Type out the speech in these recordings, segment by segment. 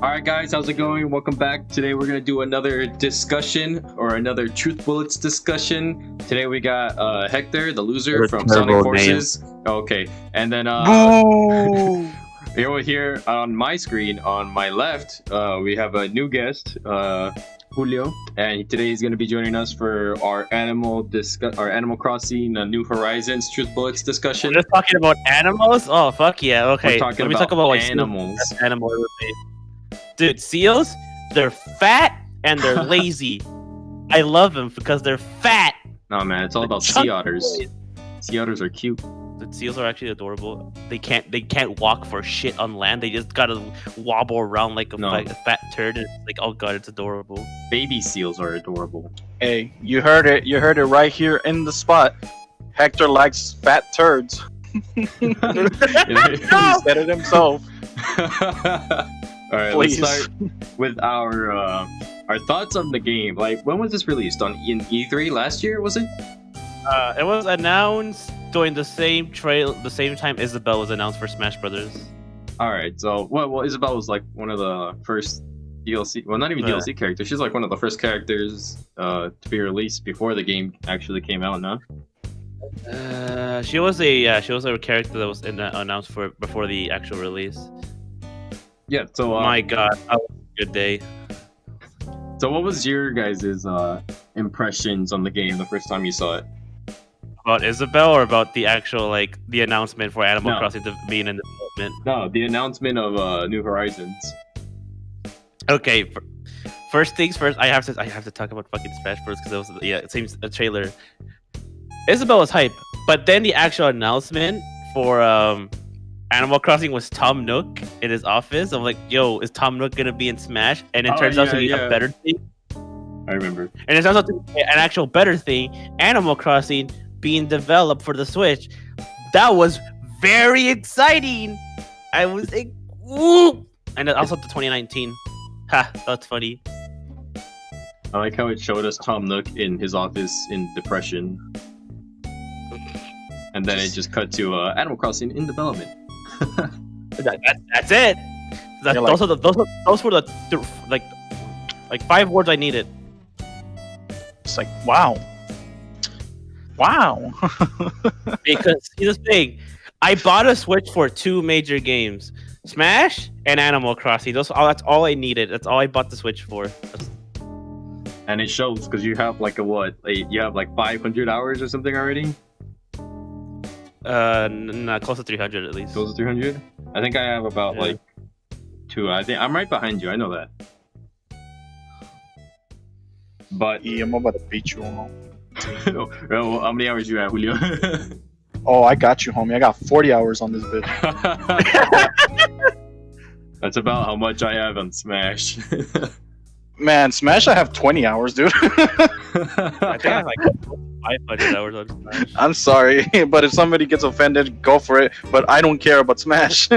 All right, guys, how's it going? Welcome back. Today we're gonna do another discussion or another Truth Bullets discussion. Today we got Hector, the loser What a from Sonic terrible Forces. Okay, and then Boo! here on my screen on my left, we have a new guest, Julio, and today he's gonna be joining us for our Animal Crossing New Horizons Truth Bullets discussion. We're just talking about animals? Oh, fuck yeah. Okay. We're talking Let me talk about like animals. Animal. Dude, seals, they're fat and they're lazy. I love them because they're fat. No man, it's all about Chunk sea otters. boys. Sea otters are cute. The seals are actually adorable. They can't walk for shit on land. They just gotta wobble around like a fat turd. And it's like, oh god, it's adorable. Baby seals are adorable. Hey, you heard it. You heard it right here in the spot. Hector likes fat turds. He said it himself. All right, Please. let's start with our thoughts on the game. Like, when was this released? In E3 last year, was it? It was announced during the same time Isabelle was announced for Smash Brothers. All right, so well, Isabelle was like one of the first DLC. Well, not even DLC characters. She's like one of the first characters to be released before the game actually came out. No. She was a character that was announced for before the actual release. Yeah. So. My God, that was a good day. So, what was your guys' impressions on the game the first time you saw it? About Isabelle or about the actual the announcement for Animal No. Crossing being in development? No, the announcement of New Horizons. Okay, first things first. I have to talk about fucking Smash Bros. Because it seems a trailer. Isabelle was hype, but then the actual announcement for Animal Crossing was Tom Nook in his office. I'm like, yo, is Tom Nook gonna be in Smash? And it turns out to be a better thing. I remember. And it turns out to be an actual better thing. Animal Crossing being developed for the Switch. That was very exciting. I was like, woo! And also the 2019. Ha, that's funny. I like how it showed us Tom Nook in his office in depression. And then it just cut to Animal Crossing in development. That's it. Those were the 5 words I needed. It's like, wow. Because here's the thing, I bought a Switch for 2 major games, Smash and Animal Crossing. That's all I needed. That's all I bought the Switch for. And it shows because you have you have like 500 hours or something already? Close to 300 at least. Close to 300? I think I have about 2. I think I'm right behind you. I know that. But Yeah, I'm about to beat you, homie. well, how many hours you have, Julio? Oh, I got you, homie. I got 40 hours on this bit. That's about how much I have on Smash. Man, Smash, I have 20 hours, dude. I think I have 500 hours on Smash. I'm sorry, but if somebody gets offended, go for it. But I don't care about Smash.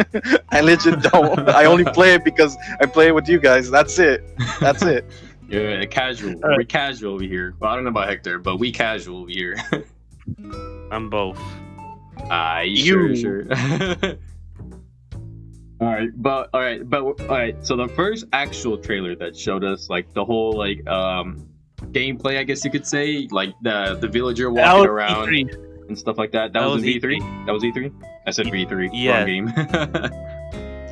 I legit don't. I only play it because I play it with you guys. That's it. That's it. Yeah, casual. All right. We're casual over here. Well, I don't know about Hector, but we casual over here. I'm both. Sure. All right. So the first actual trailer that showed us the whole gameplay, I guess you could say, like the villager walking around E3. and stuff like that. That was in V3. That was E3. I said V3. Yeah.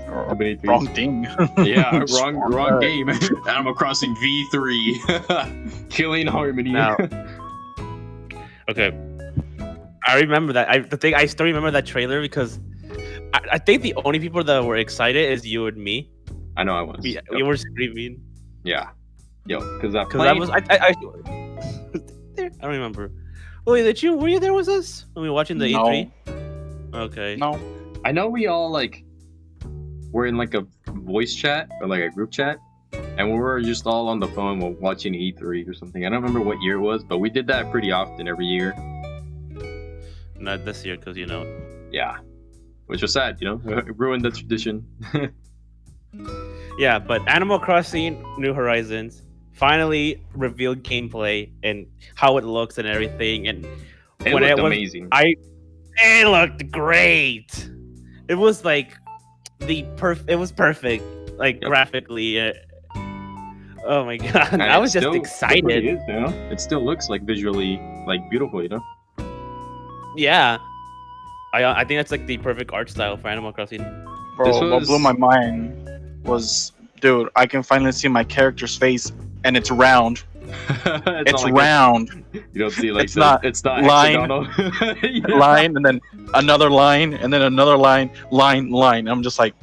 Wrong game. Wrong thing. Yeah, wrong game. Animal Crossing V3. Killing Harmony. Now, okay. I remember that. I still remember that trailer because I think the only people that were excited is you and me. I know I was. We were screaming. Yeah. Yo, because I don't remember. Oh, wait, were you there with us when we were watching the E3? Okay. No. I know we all were in a voice chat or a group chat, and we were just all on the phone while watching E3 or something. I don't remember what year it was, but we did that pretty often every year. Not this year, because Yeah, which was sad, it ruined the tradition. Yeah, but Animal Crossing New Horizons finally revealed gameplay and how it looks and everything, and It looked amazing. It looked great. It was it was perfect. like Yep. graphically. Oh my god, And I was it just still excited. pretty is, you know? It still looks like visually like beautiful, you know. Yeah, I think that's like the perfect art style for Animal Crossing. Bro, This what blew was- my mind was, dude, I can finally see my character's face, and it's round. It's not like round. You don't see like It's not it's not line. hexagonal. Yeah. Line, and then another line, and then another line. I'm just like,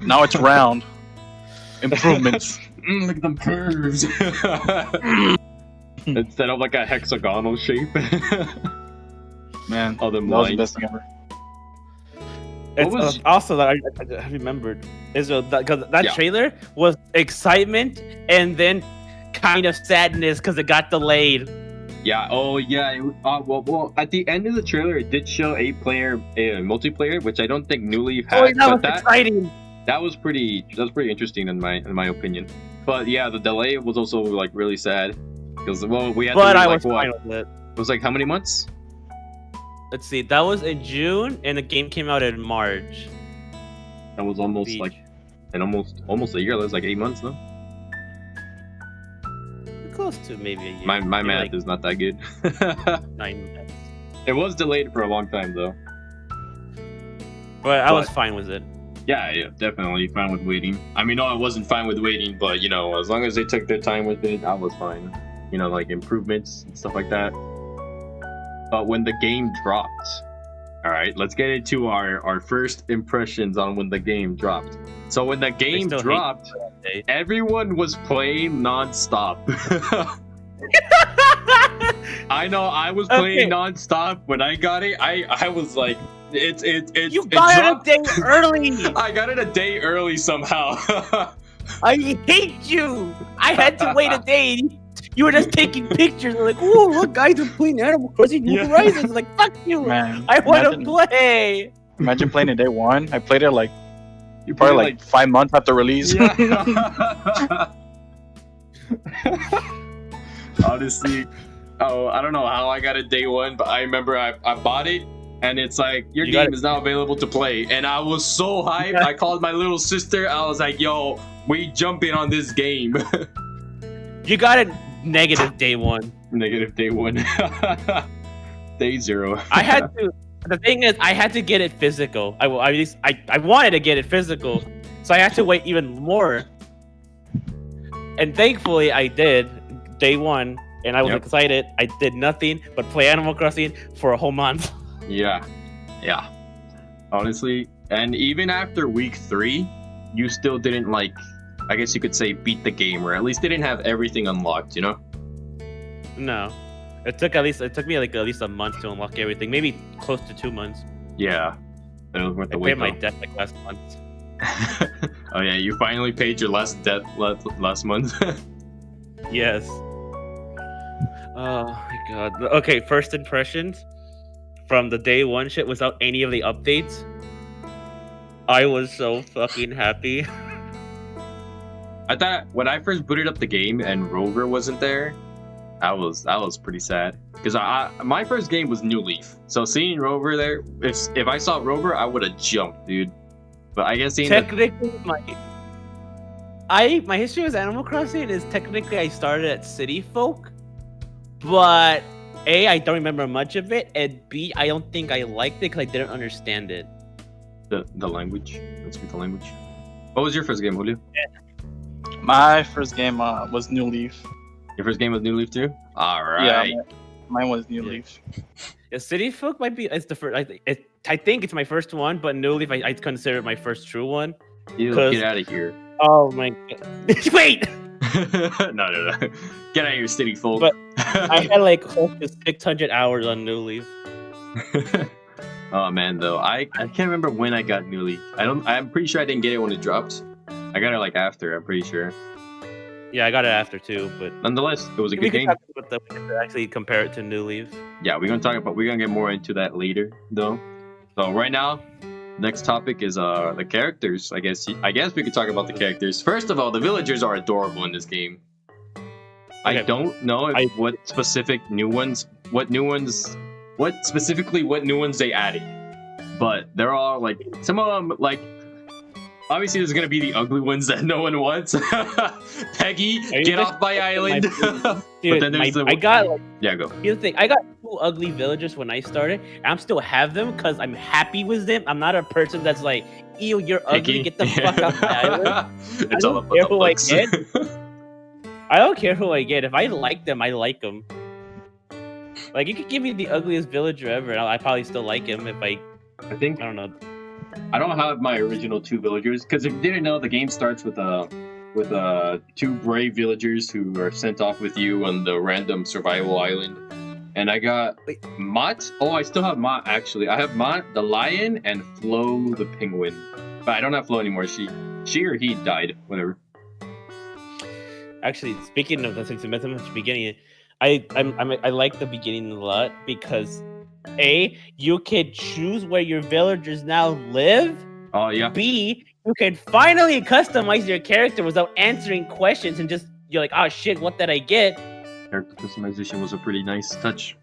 now it's round. Improvements. Look at them curves. Instead of like a hexagonal shape. Man, All them that was the lines. best thing ever. It's was- also that I remembered is because that Yeah. trailer was excitement and then kind of sadness because it got delayed. Yeah. Oh, yeah. Well. At the end of the trailer, it did show multiplayer, which I don't think New Leaf had. Oh, that was but exciting. that was pretty interesting in my opinion. But yeah, the delay was also like really sad because we had to But wait, I like was what? fine with it. It was like how many months? Let's see, that was in June and the game came out in March. That was almost Beach. like almost a year. That was like 8 months, no? Close to maybe a year. My Maybe math like is not that good. 9 months. It was delayed for a long time though. But I was But- fine with it. Yeah, definitely fine with waiting. I mean, no, I wasn't fine with waiting, but you know, as long as they took their time with it, I was fine. You know, like improvements and stuff like that. But when the game dropped, all right, let's get into our first impressions on when the game dropped. So when the game still hate dropped, day. everyone was playing nonstop. I know I was playing Okay. nonstop when I got it. I was like, it You it got dropped. it a day early. I got it a day early somehow. I hate you. I had to wait a day. You were just taking pictures. Like, oh, look, guys are playing Animal Crossing New Yeah. Horizons. Like, fuck you. Man, I want to imagine, play. imagine playing it day one. I played it like You probably played like 5 months after release. Yeah. Honestly, I don't know how I got it day one, but I remember I bought it and it's like your You got game it. is now available to play, and I was so hyped. I called my little sister. I was like, "Yo, we jumping on this game." You got it negative day one. Negative day one, day zero. I had to. The thing is, I had to get it physical. I wanted to get it physical, so I had to wait even more. And thankfully, I did day one, and I was Yep. excited. I did nothing but play Animal Crossing for a whole month. Yeah. Honestly, and even after week 3, you still didn't like. I guess you could say beat the game, or at least didn't have everything unlocked. You know. No, it took me like at least a month to unlock everything. Maybe close to 2 months. Yeah. It was worth I the paid wait. my though. debt like last month. Oh yeah, you finally paid your last debt last month. Yes. Oh my god. Okay, first impressions from the day one shit without any of the updates. I was so fucking happy. I thought when I first booted up the game and Rover wasn't there, I was pretty sad because my first game was New Leaf. So seeing Rover there, if I saw Rover, I would have jumped, dude. But I guess seeing the, Technically, my history with Animal Crossing is technically I started at City Folk, but A, I don't remember much of it, and B, I don't think I liked it because I didn't understand it. the language. Let's speak the language. What was your first game, Julio? My first game was New Leaf. Your first game was New Leaf too? All Yeah, right. mine was New Yeah. Leaf. Yeah, City Folk might be it's the first. I think it's my first one, but New Leaf I consider it my first true one. Ew, 'Cause- get out of here. Oh my god! Wait, no. Get out of here, city folk. But I had like close to 600 hours on New Leaf. Oh man, though I can't remember when I got New Leaf. I'm pretty sure I didn't get it when it dropped. I got it like after. I'm pretty sure. Yeah, I got it after too, but Nonetheless, it was a we good can game. talk about that. We can actually compare it to New Leaf. Yeah, we're gonna get more into that later, though. So right now, next topic is the characters. I guess we could talk about the characters. First of all, the villagers are adorable in this game. I Okay. don't know what new ones they added, but they're all like some of them like obviously there's gonna be the ugly ones that no one wants. Peggy, you get just off my island. Dude, then there's the I got like, yeah, go. here's the thing. I got 2 ugly villagers when I started. And I'm still have them because I'm happy with them. I'm not a person that's like, ew, you're ugly. Picky. Get the fuck off my island. It's I all don't about care the who I looks. get. I don't care who I get. If I like them, I like them. Like you could give me the ugliest villager ever, and I probably still like him if I think don't know. I don't have my original 2 villagers because if you didn't know, the game starts with 2 brave villagers who are sent off with you on the random survival island. And I got Mott. Oh, I still have Mott actually. I have Mott, the lion, and Flo, the penguin. But I don't have Flo anymore. She or he died. Whatever. Actually, speaking of the since we met them at the beginning, I like the beginning a lot because you can choose where your villagers now live. Oh yeah. B, you can finally customize your character without answering questions and just you're like, oh shit, what did I get? Character customization was a pretty nice touch.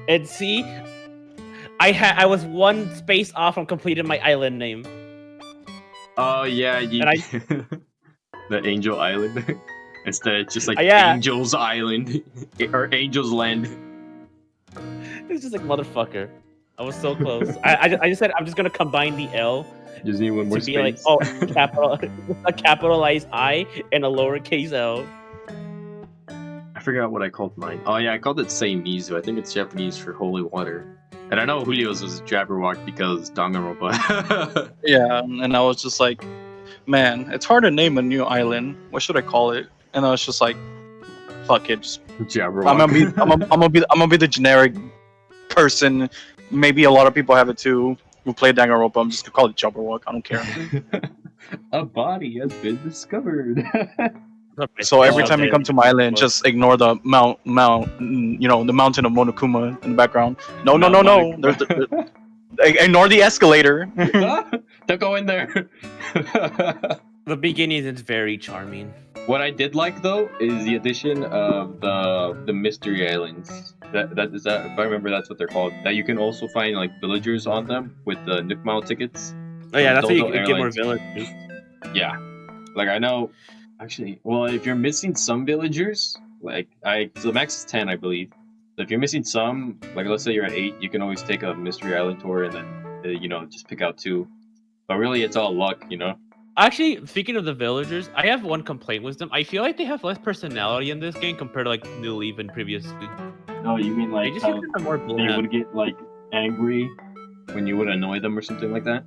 And C, I was 1 space off from completing my island name. Oh yeah, And the Angel Island. Instead, it's just like Yeah. Angel's Island or Angel's Land. It's just like motherfucker. I was so close. I just said I'm just gonna combine the L Just need one more to be space. like a capitalized I and a lowercase L. I forgot what I called mine. Oh yeah, I called it Seimizu. I think it's Japanese for holy water. And I know Julio's was Jabberwock because Danganronpa. Yeah, and I was just like, man, it's hard to name a new island. What should I call it? And I was just like, fuck it. Jabberwock. I'm gonna be the generic person. Maybe a lot of people have it too who play Danganronpa. I'm just gonna call it Jabberwock. I don't care. A body has been discovered. So every time you come to my island, just ignore the the mountain of Monokuma in the background. No. There's ignore the escalator. Don't go in there. The beginning is very charming. What I did like though is the addition of the mystery islands. That is that if I remember that's what they're called. That you can also find like villagers on them with the Nook Mile tickets. Oh yeah, that's how you Dodo can get more Airlines. villagers. Yeah, like I know. Actually, well, if you're missing some villagers, so the max is 10, I believe. So if you're missing some, like let's say you're at 8, you can always take a mystery island tour and then just pick out 2. But really, it's all luck, Actually, speaking of the villagers, I have one complaint with them. I feel like they have less personality in this game compared to like New Leaf and previously. No, you mean They like just how seem to be more they bland. would get like angry when you would annoy them or something like that?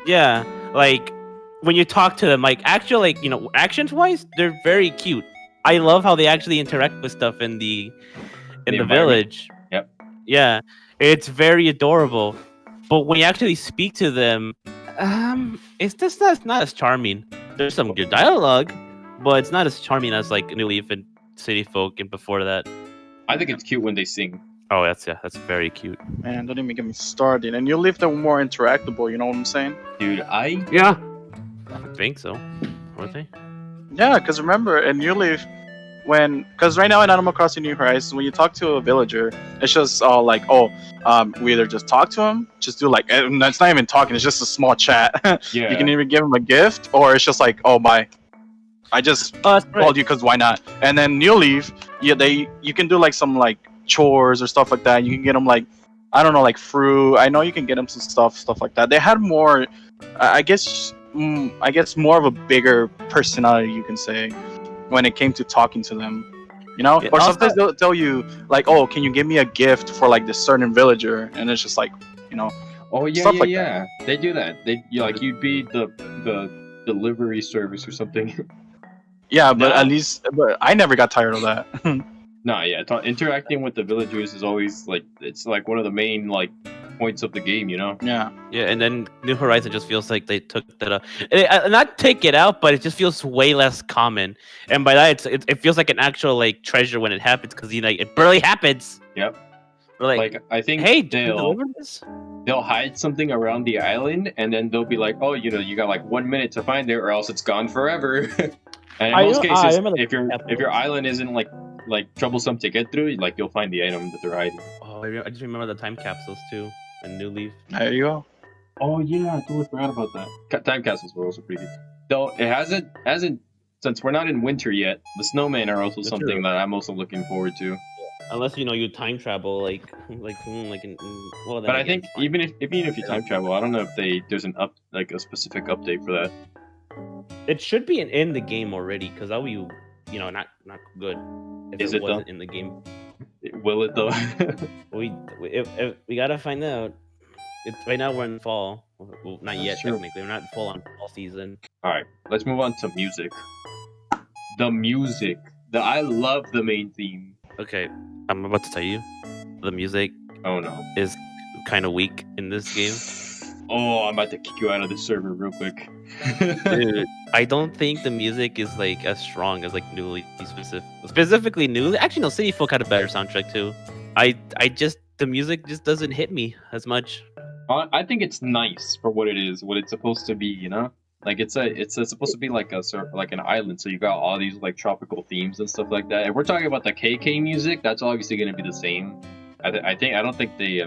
Yeah, like when you talk to them, like actually, actions wise, they're very cute. I love how they actually interact with stuff in the environment. village. Yep. Yeah, it's very adorable. But when you actually speak to them, it's just not as charming. There's some good dialogue, but it's not as charming as like New Leaf and City Folk and before that. I think it's cute when they sing. Oh, that's very cute. Man, don't even get me started. And you leave them more interactable. You know what I'm saying? Dude, Yeah, I think so. Weren't they? Yeah, because remember, in New Leaf, because right now in Animal Crossing New Horizons, when you talk to a villager, it's just we either just talk to him, just do like, and it's not even talking, it's just a small chat. yeah. You can even give him a gift, or it's just like, oh my, I just That's right. called you because why not? And then New Leaf, you can do like some like chores or stuff like that. You can get them like, I don't know, like fruit. I know you can get them some stuff like that. They had more, I guess more of a bigger personality, you can say, when it came to talking to them, Yeah, or also- sometimes they'll tell you like, oh, can you give me a gift for like this certain villager, and it's just like, Oh yeah, stuff yeah, like yeah. They do that. You'd be the delivery service or something. yeah, but No. at least, but I never got tired of that. No, yeah. Interacting with the villagers is always it's like one of the main points of the game. Yeah, Yeah, and then New Horizon just feels like they took that out. Not take it out, but it just feels way less common. And by that, it feels like an actual treasure when it happens because it barely happens. Yep. We're like, I think hey, did you they'll deliver this? hide something around the island, and then they'll be like, oh, you got 1 minute to find it, or else it's gone forever. And in most cases, remember the if your capitals. island isn't troublesome to get through, you'll find the item that they're hiding. Oh, I just remember the time capsules too in New Leaf. there you go. Oh yeah, I totally forgot about that. Time capsules were also pretty good. Though it hasn't since we're not in winter yet. The snowmen are also That's something true. that I'm also looking forward to. Unless you time travel like well then But I again, think it's fine. even if you I time don't- travel, I don't know if there's an like a specific update for that. It should be in the game already because that would be not good if Is it it though? wasn't in the game. Will it though? If we gotta find out. It's right now we're in fall. Well, not That's yet true. technically. We're not full on fall season. All right, let's move on to music. The music. I love the main theme. Okay, I'm about to tell you, the music Oh no. is kind of weak in this game. Oh, I'm about to kick you out of the server real quick. Dude, I don't think the music is like as strong as like Newly specifically Newly. Actually, no, City Folk had a better soundtrack too. I just the music just doesn't hit me as much. I think it's nice for what it is, what it's supposed to be. You know, like it's supposed to be like like an island. So you got all these like tropical themes and stuff like that. If we're talking about the KK music, that's obviously going to be the same. I don't think they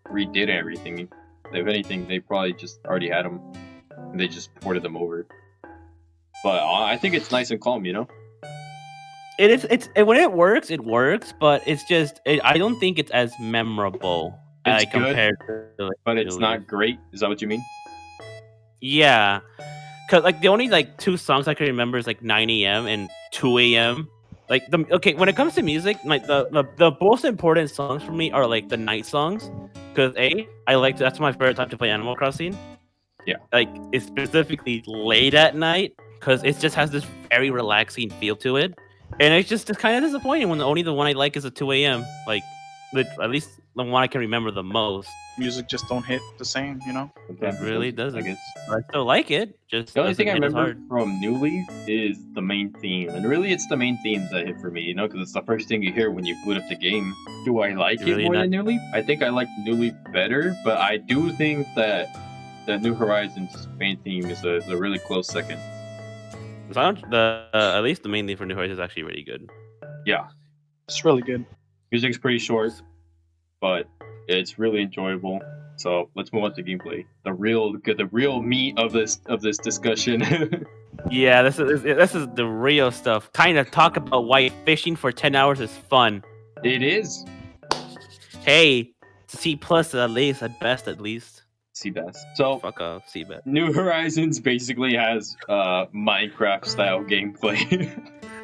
redid everything. If anything, they probably just already had them. And they just ported them over. But I think it's nice and calm. You know. It is. When it works, but it's just. I don't think it's as memorable It's good, compared to like, but it's Newly. not great. Is that what you mean? Yeah, cause like the only like two songs I can remember is like 9 a.m. and 2 a.m. Like when it comes to music, like the most important songs for me are like the night songs, cause that's my favorite time to play Animal Crossing. Yeah. Like it's specifically late at night, cause it just has this very relaxing feel to it, and it's kind of disappointing when the one I like is at 2 a.m. Like, at least the one I can remember the most. Music just don't hit the same, you know. Sometimes really I doesn't. guess. I still like it. Just The only thing I doesn't hit as remember hard. from New Leaf is the main theme, and really, it's the main themes that hit for me. You know, because it's the first thing you hear when you boot up the game. Do I like You're it really more not- than New Leaf? I think I like New Leaf better, but I do think that New Horizons main theme is a really close second. At least the main theme for New Horizons is actually really good. Yeah, It's really good. music's pretty short, but it's really enjoyable. So let's move on to gameplay. The real meat of this discussion. Yeah, this is the real stuff. Kind of talk about why fishing for 10 hours is fun. It is Hey, C plus at least, at best at least. Seabass. So Fuck off, C bet. New Horizons basically has Minecraft style gameplay.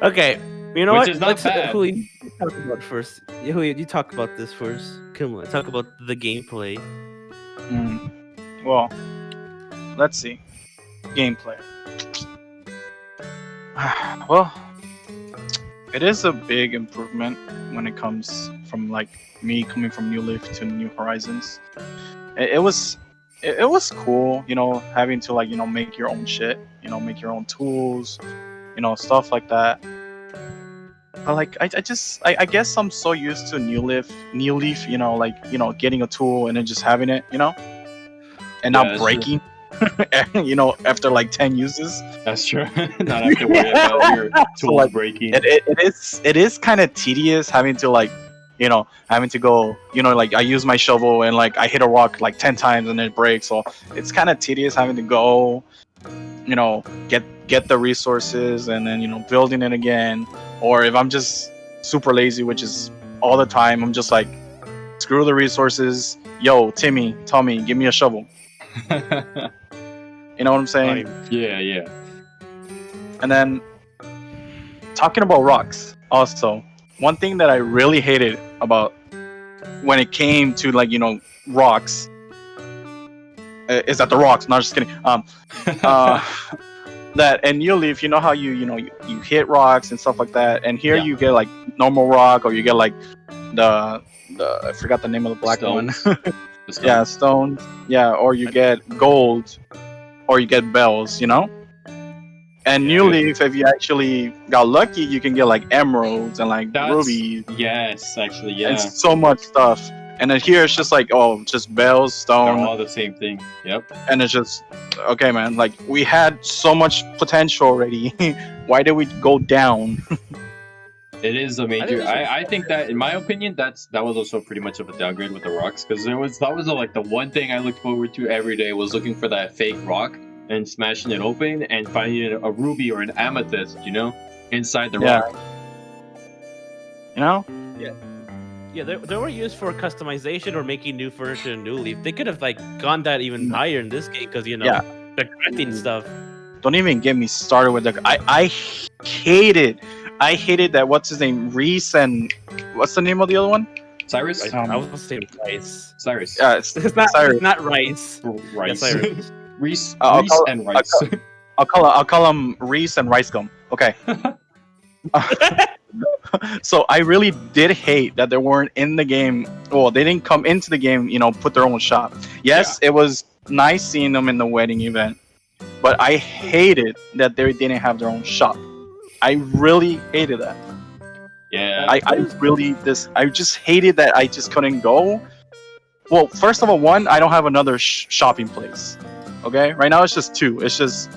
Okay, you know Which what? is not bad. Julio, you talk about first. Julio, you talk about this first. Come on, talk about the gameplay. Well, let's see. Gameplay. Well, it is a big improvement when it comes from like me coming from New Leaf to New Horizons. It was cool, you know, having to like, you know, make your own shit, you know, make your own tools, you know, stuff like that. But like I guess I'm so used to New Leaf, you know, like, you know, getting a tool and then just having it, you know, and Yeah, not that's breaking. You know, after like 10 uses. That's true. Not have to worry about your tools like, breaking. It is kind of tedious having to like, you know, having to go, you know, like I use my shovel and like I hit a rock like 10 times and it breaks. So it's kind of tedious having to go, you know, get the resources and then, you know, building it again. Or if I'm just super lazy, which is all the time, I'm just like, screw the resources. Yo, Tommy, give me a shovel. You know what I'm saying? Yeah. And then talking about rocks, also one thing that I really hated about when it came to like, you know, rocks is that the rocks. Not just kidding. That and New Leaf, you know how you hit rocks and stuff like that, and here Yeah. you get like normal rock, or you get like the I forgot the name of the black Stones. one. The stones. Yeah, stones. Yeah, or you get gold, or you get bells, you know? And New Yeah. Leaf, if you actually got lucky, you can get like emeralds and like That's- rubies Yes, actually, yeah. and so much stuff. And then here it's just like, oh, just bells, They're stone, all the same thing. Yep. and it's just, okay, man, like we had so much potential already. Why did we go down? It is a think major. it's a- I think that, in my opinion, that was also pretty much of a downgrade with the rocks, because that was like the one thing I looked forward to every day, was looking for that fake rock and smashing it open and finding a ruby or an amethyst, inside the Yeah. rock. You know? Yeah, they were used for customization or making new furniture in New Leaf. They could have like gone that even higher in this game because Yeah. the crafting stuff. Don't even get me started with the. I hated. I hated that. What's his name? Reese and what's the name of the other one? Cyrus. I was saying rice. Cyrus. It's Cyrus. It's not rice. Rice. Yeah, Cyrus. Reese. I'll Reese call- and Rice. I'll call him Reese and Rice Gum. Okay. So I really did hate that they weren't in the game. Well, they didn't come into the game, put their own shop. Yes, it was nice seeing them in the wedding event, but I hated that they didn't have their own shop. I really hated that. Yeah. I just hated that I just couldn't go. Well, first of all, one, I don't have another shopping place. Okay, right now it's just two. It's just,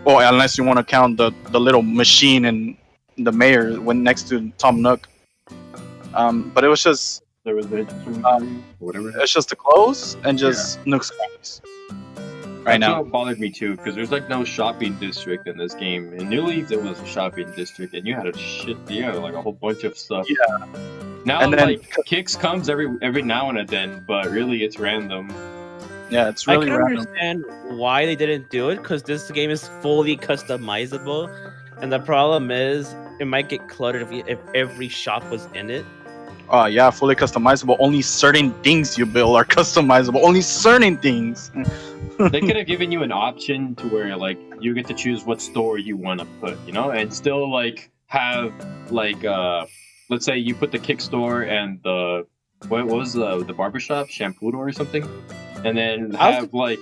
well, unless you want to count the little machine and the mayor when next to Tom Nook. But it was just There was the whatever. it's just the clothes and just Nook's Crannies. Right That's now. what bothered me too, because there's like no shopping district in this game. In New Leaf, there was a shopping district, and you had like a whole bunch of stuff. Yeah. Now, And then- like Kicks comes every now and then, but really it's random. Yeah, it's I really can random. understand why they didn't do it because this game is fully customizable, and the problem is it might get cluttered if every shop was in it. Yeah, fully customizable. Only certain things you build are customizable. Only certain things. They could have given you an option to where like you get to choose what store you want to put, and still like have like let's say you put the Kick store and the what was the barbershop, Shampoo or something, and then have like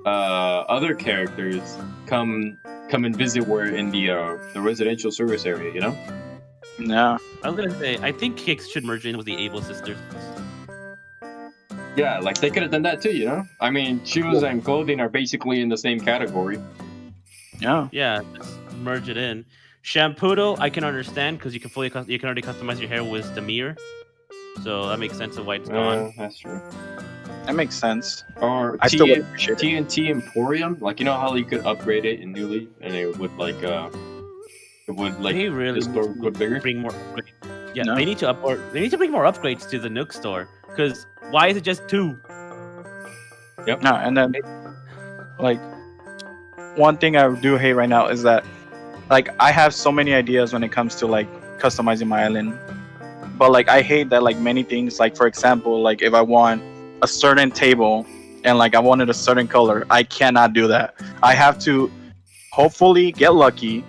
other characters come and visit where in the residential service area, Yeah. I was gonna say I think Kicks should merge in with the Able sisters. Yeah, like they could have done that too, I mean, shoes and clothing are basically in the same category. Yeah. Yeah, just merge it in. Shampoo, I can understand because you can already customize your hair with the mirror, so that makes sense of why it's gone. That's true. That makes sense. Or I still would appreciate it. TNT Emporium, like how you could upgrade it in New Leaf and it would They really the store would bigger. bring more. Yeah, No. they need to bring more upgrades to the Nook store because why is it just 2? No, and then like one thing I do hate right now is that like I have so many ideas when it comes to like customizing my island. But like I hate that like many things, like for example, like if I want a certain table and like I wanted a certain color, I cannot do that. I have to hopefully get lucky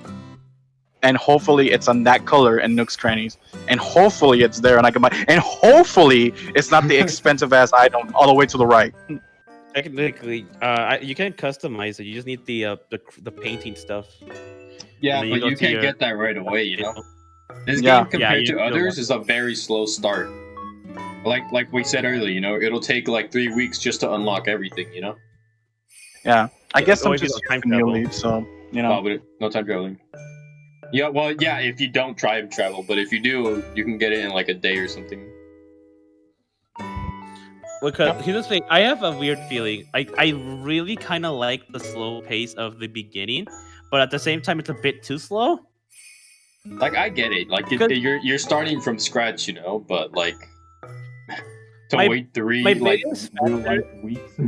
and hopefully it's on that color in Nook's Crannies. And hopefully it's there and I can buy, and hopefully it's not the expensive ass item all the way to the right. Technically, you can customize it. You just need the painting stuff. Yeah, And then you but go you to can't your- get that right away, This Yeah. game compared you to don't others want- is a very slow start. Like we said earlier, it'll take like 3 weeks just to unlock everything, Yeah. I guess I'm Always just time used to New travel. Leaf, so Oh, but no time traveling. Yeah, well, yeah, if you don't time travel, but if you do, you can get it in like a day or something. Because here's the thing, I have a weird feeling. I really kind of like the slow pace of the beginning, but at the same time, it's a bit too slow. Like I get it, like Good. you're starting from scratch, but like to My- wait 3 my like biggest real factor- life weeks.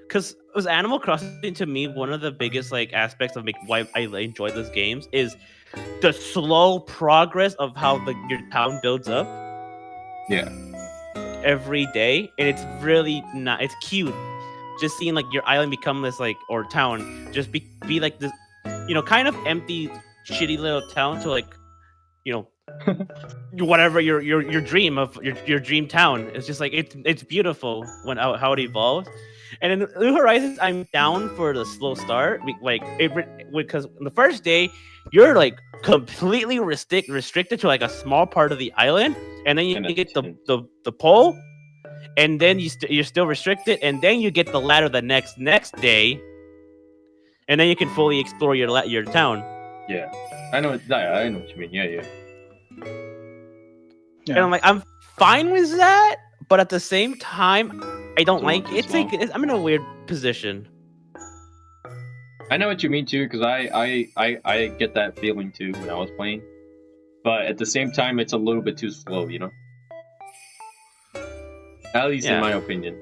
Because was Animal Crossing to me one of the biggest like aspects of why I enjoy those games is the slow progress of how your town builds up. Yeah. Every day, and it's really not. It's cute, just seeing like your island become this like or town just be like this, kind of empty, shitty little town to like, whatever your dream of your dream town. It's just like it's beautiful when how it evolves. And in New Horizons, I'm down for the slow start. Because the first day, you're like completely restricted to like a small part of the island, and then you get the pole, and then you're still restricted, and then you get the ladder the next day, and then you can fully explore your town. Yeah, I know. I know what you mean. Yeah. And I'm like, I'm fine with that, but at the same time, I don't Doesn't like work it. as It's like I'm in a weird position. I know what you mean too, because I get that feeling too when I was playing. But at the same time, it's a little bit too slow, you know. At least in Yeah. my opinion.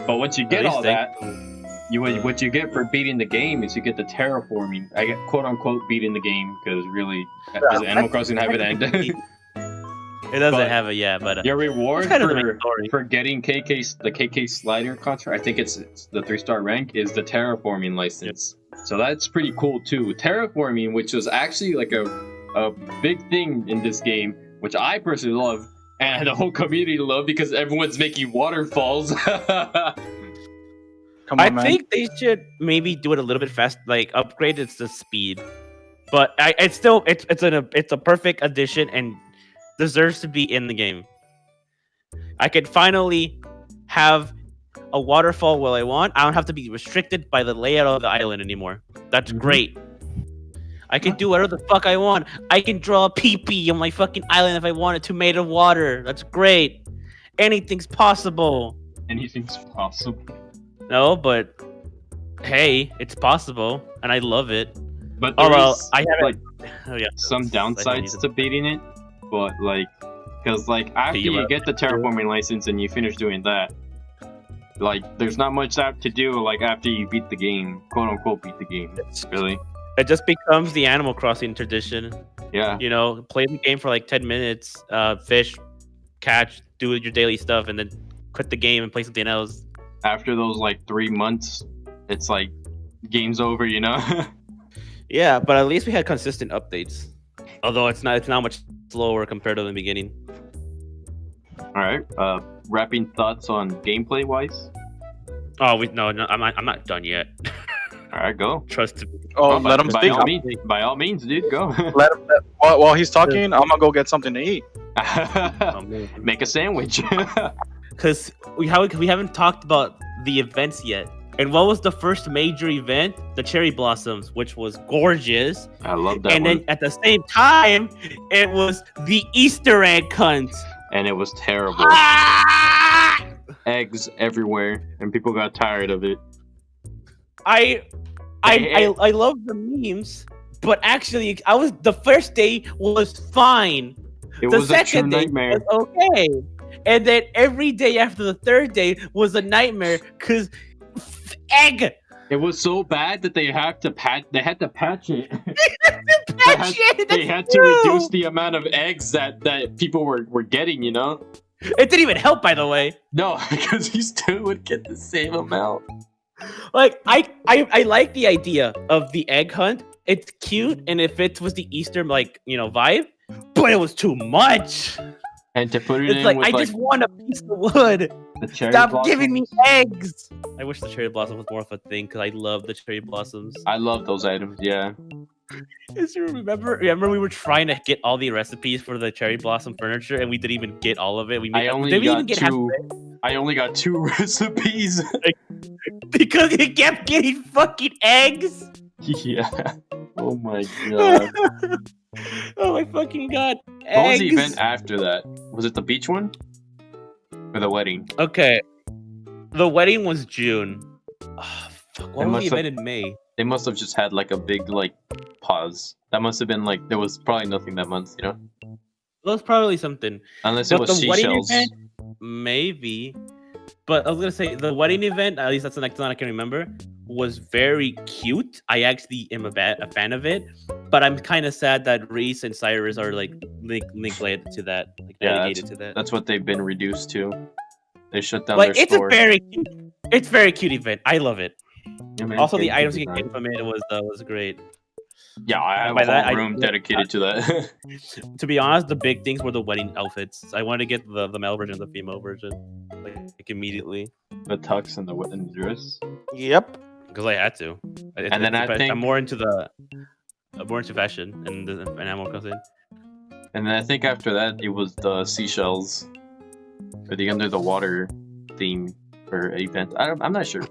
But once you At get least all they- that, what you get for beating the game is you get the terraforming. I get quote unquote beating the game because really, does Animal Crossing have an end? It doesn't But have it yet, but Your reward kind of the main story. for getting the KK slider contract, I think it's the 3-star rank, is the terraforming license. So that's pretty cool too. Terraforming, which was actually like a big thing in this game, which I personally love, and the whole community love because everyone's making waterfalls. Come on, I man. think they should maybe do it a little bit fast, like upgrade its the speed. But it's still it's a perfect addition and deserves to be in the game. I could finally have a waterfall where I want. I don't have to be restricted by the layout of the island anymore. That's Mhm. great. I can do whatever the fuck I want. I can draw a pee-pee on my fucking island if I wanted to, made of water. That's great. Anything's possible. Anything's possible. No, but hey, it's possible, and I love it. But Oh, well, there's I haven't- like Oh yeah. some I haven't downsides used it. to beating it, but like, because like after you you up? get the terraforming license and you finish doing that, like there's not much to do like after you beat the game, quote unquote beat the game. Really, It just becomes the Animal Crossing tradition. yeah. You know, play the game for like 10 minutes, fish, catch, do your daily stuff, and then quit the game and play something else. After those like 3 months, it's like game's over, you know. Yeah, but at least we had consistent updates. Although it's not much slower compared to the beginning. All right. Wrapping thoughts on gameplay wise. Oh, no, I'm not done yet. All right, go. Trust me. Oh, let him by speak. all means, by all means, dude, go. While he's talking, I'm gonna go get something to eat. Make a sandwich. Because we haven't talked about the events yet. And what was the first major event? The cherry blossoms, which was gorgeous. I love that And one. then at the same time, it was the Easter egg hunt. And it was terrible. Ah! Eggs everywhere, and people got tired of it. I love the memes, but actually, the first day was fine. It The was a true second day nightmare. was okay, and then every day after the third day was a nightmare because egg. It was so bad that they had to patch it. They had to reduce the amount of eggs that people were getting, you know? It didn't even help, by the way. No, because you still would get the same amount. Like I like the idea of the egg hunt. It's cute and it fits with the Easter vibe, but it was too much. And to put it It's in like with I just want a piece of wood. the cherry Stop blossoms. giving me eggs. I wish the cherry blossom was more of a thing because I love the cherry blossoms. I love those items, yeah. Yes, you remember we were trying to get all the recipes for the cherry blossom furniture and we didn't even get all of it. I only did we got even get half two. of it? I only got 2 recipes. Because it kept getting fucking eggs. Yeah. Oh my god. Oh my fucking god. What was the Eggs. event after that? Was it the beach one? Or the wedding? Okay. The wedding was June. Oh, fuck. It What was must the have- event in May? They must have just had like a big pause. That must have been there was probably nothing that month, you know? That was probably something. Unless it But was the wedding seashells. event, maybe. But I was gonna say the wedding event, at least that's the next one I can remember, was very cute. I actually am a fan of it, but I'm kind of sad that Reese and Cyrus are neglected to that, Yeah, relegated to that. That's what they've been reduced to. They shut down Like their it's store. it's very cute event. I love it. Yeah, man, Also, it's the good items you design. can get from it was great. Yeah, I have By a whole that, I- room dedicated to that. To be honest, the big things were the wedding outfits. I wanted to get the male version, the female version, like immediately. The tux and the dress. Yep. Because I had to. And then I think- I'm more into fashion and Animal Crossing. And then I think after that it was the seashells. Or the under the water theme. or event. I'm not sure.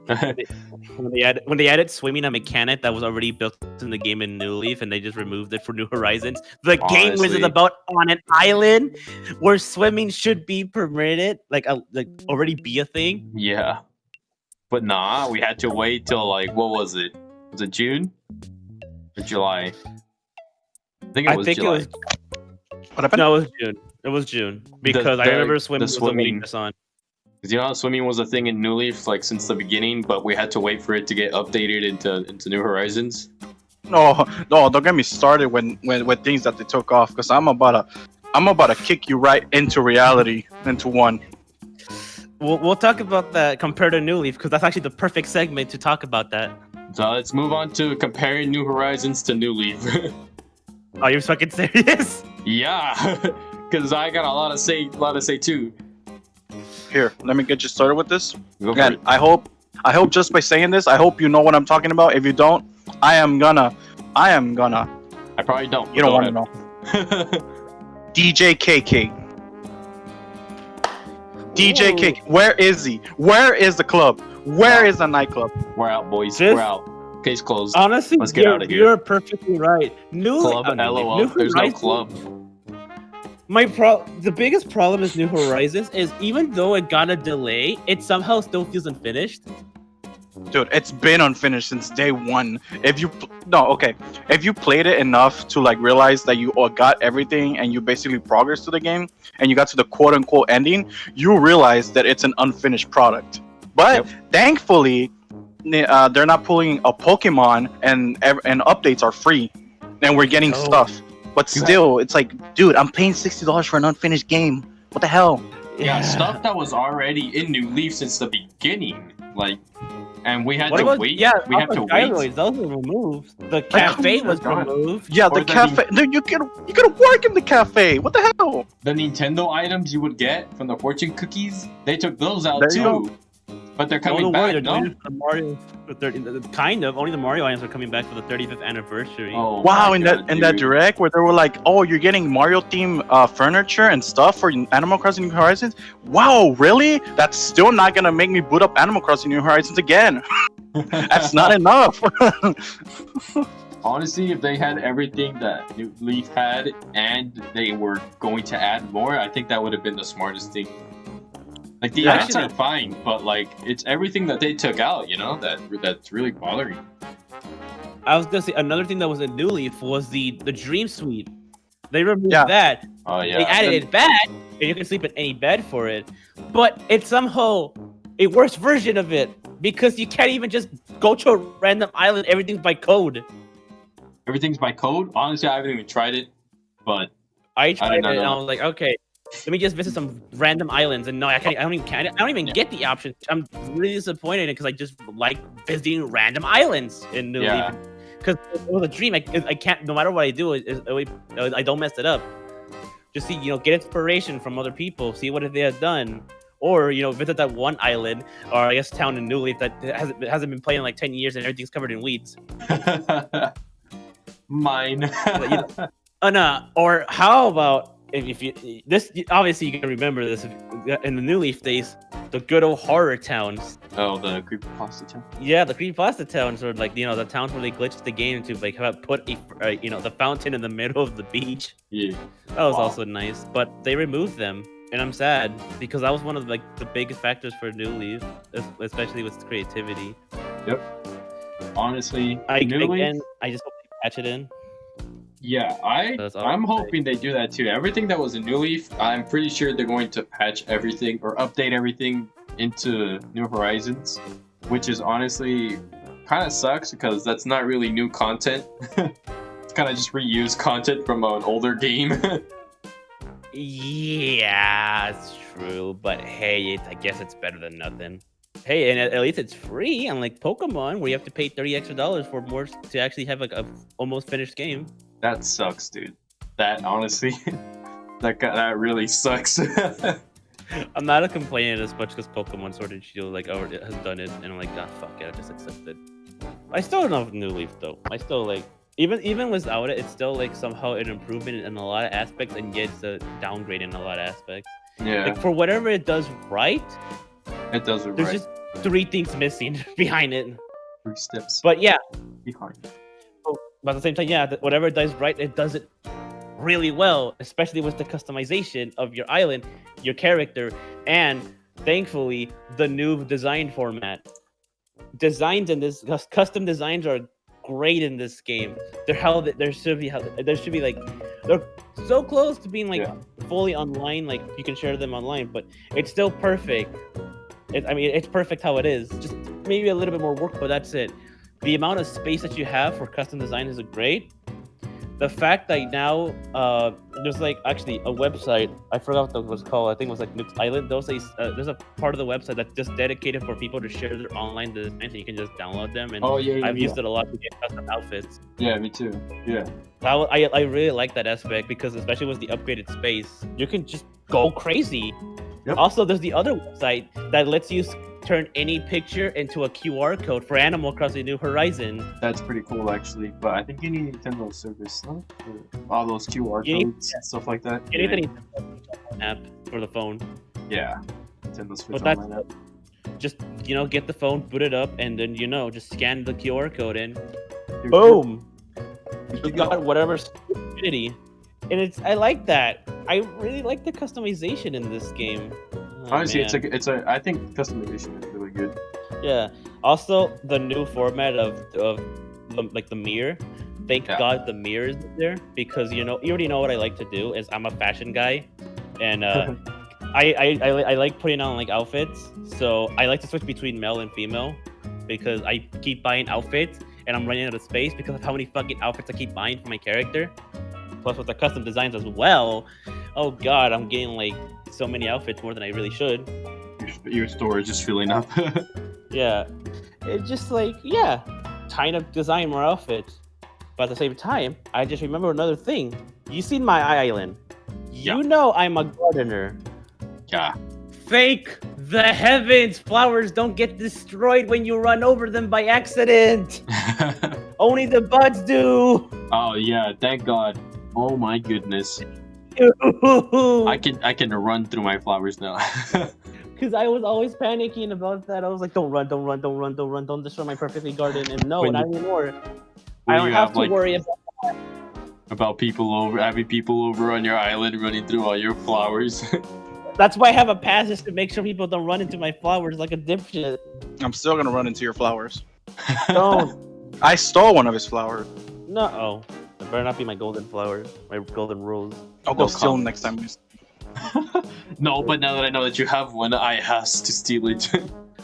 When they added swimming a mechanic that was already built in the game in New Leaf, and they just removed it for New Horizons. The game was Honestly. about on an island where swimming should be permitted, like already be a thing. Yeah, but nah, we had to wait till like what was it? Was it June or July? I think it was July. What happened? No, it was June. It was June because I remember swimming was a swimming. weakness on. Because you know, swimming was a thing in New Leaf like since the beginning, but we had to wait for it to get updated into New Horizons. No, don't get me started when things that they took off, because I'm about to kick you right into reality, into one. We'll talk about that compared to New Leaf because that's actually the perfect segment to talk about that. So let's move on to comparing New Horizons to New Leaf. Are you fucking serious? Yeah, because I got a lot to say too. Here, let me get you started with this. Go for Again, it. I hope just by saying this, I hope you know what I'm talking about. If you don't, I am gonna. I probably don't. You don't want to know. know. DJ KK. DJ KK. Where is he? Where is the club? Where is the nightclub? We're out, boys. This- We're out. Case closed. Honestly, Let's get out of here. You're perfectly right. Club, LOL. There's no Horizons- club. The biggest problem is New Horizons is even though it got a delay, it somehow still feels unfinished. Dude, it's been unfinished since day one. If you played it enough to like realize that you all got everything and you basically progressed to the game and you got to the quote unquote ending, you realize that it's an unfinished product. But thankfully, they're not pulling a Pokemon and updates are free, and we're getting stuff. But still, it's like, dude, I'm paying $60 for an unfinished game. What the hell? Yeah, stuff that was already in New Leaf since the beginning. Like, and we had What to about, wait. yeah, we had to wait. gyroids, those were removed. The cafe was God. removed. Yeah, Or the the cafe. Dude, you gotta work in the cafe. What the hell? The Nintendo items you would get from the fortune cookies, they took those out There you too. But they're No, coming don't worry, back, they're no? doing it for the Mario. Kind of. Only the Mario items are coming back for the 35th anniversary. Oh, Wow, my in God, that dude. direct where they were like, "Oh, you're getting Mario themed furniture and stuff for Animal Crossing New Horizons." Wow, really? That's still not gonna make me boot up Animal Crossing New Horizons again. That's not enough. Honestly, if they had everything that New Leaf had and they were going to add more, I think that would have been the smartest thing. Like the ads are fine, but like it's everything that they took out, you know, that's really bothering. I was gonna say another thing that was in New Leaf was the Dream Suite. They removed Yeah. that. Oh yeah. They added it back, and you can sleep in any bed for it. But it's somehow a worse version of it because you can't even just go to a random island. Everything's by code. Everything's by code. Honestly, I haven't even tried it, but I tried it, not and know. I was like, okay, let me just visit some random islands. And no, I can't. I don't even Yeah. get the option. I'm really disappointed because I just like visiting random islands in New Yeah. Leaf. Because it was a dream. I can't. No matter what I do, I don't mess it up. Just see, get inspiration from other people. See what they have done, or visit that one island, or I guess town in New Leaf that hasn't been playing in like 10 years and everything's covered in weeds. mine. Or how about if you this obviously you can remember this in the New Leaf days, the good old horror towns. Oh, the creepypasta town. Yeah, the creepypasta towns, or like the towns where they glitched the game to like put the fountain in the middle of the beach. Yeah. That was Wow. also nice, but they removed them, and I'm sad because that was one of the biggest factors for New Leaf, especially with creativity. Honestly, I New Leaf- just hope they patch it in. Yeah, That's all I'm I'm saying. hoping they do that too. Everything that was in New Leaf, I'm pretty sure they're going to patch everything or update everything into New Horizons, which is honestly kind of sucks because that's not really new content. It's kind of just reused content from an older game. Yeah, it's true, but hey, I guess it's better than nothing. Hey, and at least it's free, unlike Pokemon, where you have to pay $30 extra for more to actually have like a almost finished game. That sucks, dude. That honestly, that really sucks. I'm not complaining as much because Pokemon Sword and Shield already has done it, and I'm like, ah, fuck it, I just accept it. I still love New Leaf though. I still even without it, it's still somehow an improvement in a lot of aspects, and yet it's a downgrade in a lot of aspects. Yeah. For whatever it does right, It does it There's right. just 3 things missing behind it. 3 steps But yeah, behind. but at the same time, yeah, whatever it does right, it does it really well, especially with the customization of your island, your character, and thankfully the new design format. Designs in this custom designs are great in this game. There should be like they're so close to being like Yeah. fully online, like you can share them online, but it's still perfect. I mean, it's perfect how it is. Just maybe a little bit more work, but that's it. The amount of space that you have for custom design is great. The fact that now there's like actually a website, I forgot what it was called. I think it was like Nook's Island. There's a part of the website that's just dedicated for people to share their online designs, and you can just download them. And Oh yeah, I've used it a lot to get custom outfits. Yeah, me too. Yeah. I really like that aspect because especially with the upgraded space, you can just go crazy. Yep. Also, there's the other website that lets you turn any picture into a QR code for Animal Crossing New Horizon. That's pretty cool actually. But I think you need Nintendo service, huh? For all those QR You need- codes and stuff like that. You need an app for the phone. Yeah. Nintendo Switch But that's Online app. just get the phone, boot it up, and then just scan the QR code in. You're Boom! good. You got whatever stupidity. And I like that. I really like the customization in this game. Oh, Honestly, man. I think customization is really good. Yeah. Also, the new format of the mirror. Thank Yeah. God the mirror is there because you already know what I like to do is I'm a fashion guy, and I like putting on like outfits. So I like to switch between male and female because I keep buying outfits and I'm running out of space because of how many fucking outfits I keep buying for my character. Plus with the custom designs as well. Oh God, I'm getting like so many outfits more than I really should. Your store is just filling up. Yeah, it's just like trying to design more outfits, but at the same time, I just remember another thing. You seen my island? Yeah. You know I'm a gardener. Yeah. Thank the heavens, flowers don't get destroyed when you run over them by accident. Only the buds do. Oh yeah, thank God. Oh my goodness. I can run through my flowers now. Because I was always panicking about that. I was like, don't run, don't destroy my perfectly garden. And no, When not you- anymore. when I don't you have have, to like, worry about. having people over on your island running through all your flowers. That's why I have a pass, just to make sure people don't run into my flowers like a dipshit. I'm still gonna run into your flowers. Don't. I stole one of his flowers. No. Oh, it better not be my golden flower, my golden rose. I'll go No steal them comments. next time. No, but now that I know that you have one, I has to steal it.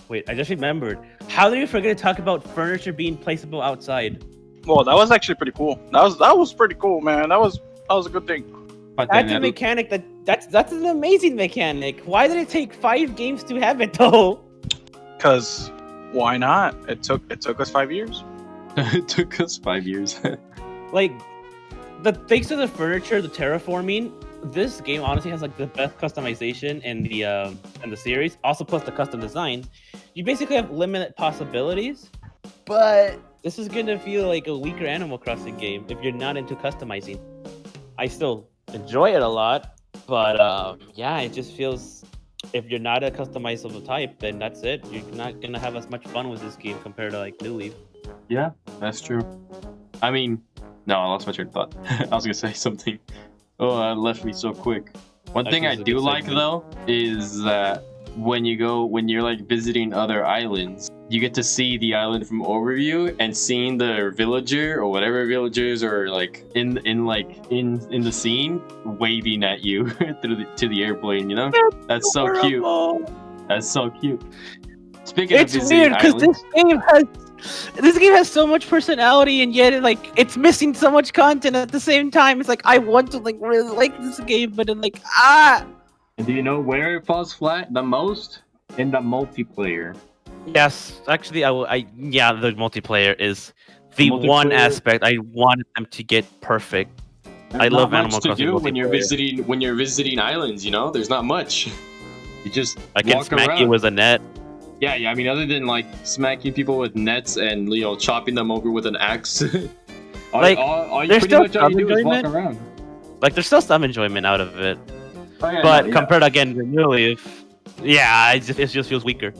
Wait, I just remembered. How did you forget to talk about furniture being placeable outside? Well, that was actually pretty cool. That was pretty cool, man. That was a good thing. But That's a then mechanic that's an amazing mechanic. Why did it take 5 games to have it though? Cause why not? It took us 5 years. it took us 5 years. Like, thanks to the furniture, the terraforming, this game honestly has like the best customization in the series. Also, plus the custom design, you basically have limited possibilities. But this is gonna feel like a weaker Animal Crossing game if you're not into customizing. I still enjoy it a lot, but yeah, it just feels if you're not a customizable type, then that's it. You're not gonna have as much fun with this game compared to like New Leaf. Yeah, that's true. I mean, no, I lost my train of thought. I was gonna say something. Oh, it left me so quick. One thing I Actually, it's a do good like segment. though is that when you're like visiting other islands, you get to see the island from overview and seeing the villager or whatever villagers are like in the scene waving at you to the airplane. You know, that's so cute. Adorable. That's so cute. Speaking It's of visiting weird because islands, this game has so much personality, and yet it's missing so much content at the same time. It's like I want to like really like this game, but then and do you know where it falls flat the most? In the multiplayer. Yes, actually, the multiplayer is the one Multiplayer- aspect I wanted them to get perfect. There's I not love much Animal to Crossing do when you're multiplayer. visiting islands. You know, there's not much. You just I can walk smack around. you with a net. Yeah. I mean, other than like smacking people with nets and chopping them over with an axe. all Like, you there's pretty still much all you some do is walk enjoyment. around. Like there's still some enjoyment out of it, Oh, yeah, but yeah. compared again to New Leaf, Yeah, it just feels weaker.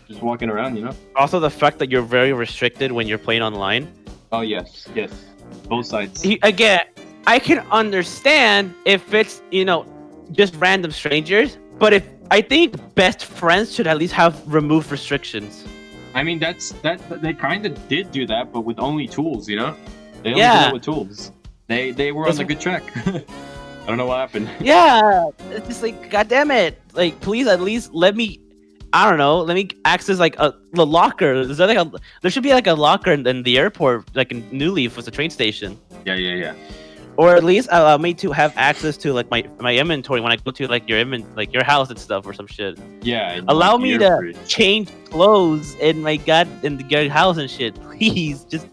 Just walking around, you know. Also, the fact that you're very restricted when you're playing online. Oh yes, yes, both sides. Again, I can understand if it's just random strangers, but if I think best friends should at least have removed restrictions. I mean, that they kind of did do that, but with only tools, you know. They only did Yeah. it with tools. They were on a good track. I don't know what happened. Yeah, it's just like, god damn it! Like, please at least let me. I don't know. Let me access like the locker. Is there like there should be like a locker in the airport, like in New Leaf, was the train station, Yeah. or at least allow me to have access to like my inventory when I go to like your house and stuff or some shit. Yeah. and, Allow like, me the to airfreight. change clothes in your house and shit. Please, just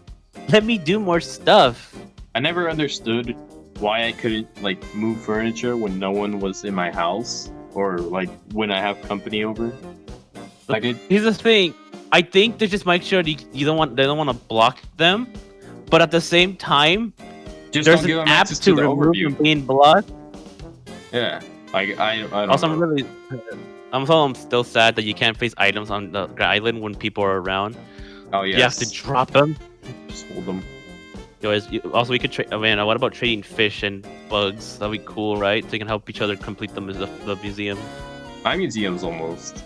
let me do more stuff. I never understood why I couldn't like move furniture when no one was in my house, or like when I have company over. Like it. Here's the thing. I think they just make sure they don't want to block them, but at the same time, Just there's don't give an them app access to the remove overview. them being blocked. Yeah. I don't Also, know. I'm still sad that you can't place items on the island when people are around. Oh yes. You have to drop them. Just hold them. Also, we could trade. Man, what about trading fish and bugs? That'd be cool, right? So you can help each other complete the museum. My museum's almost.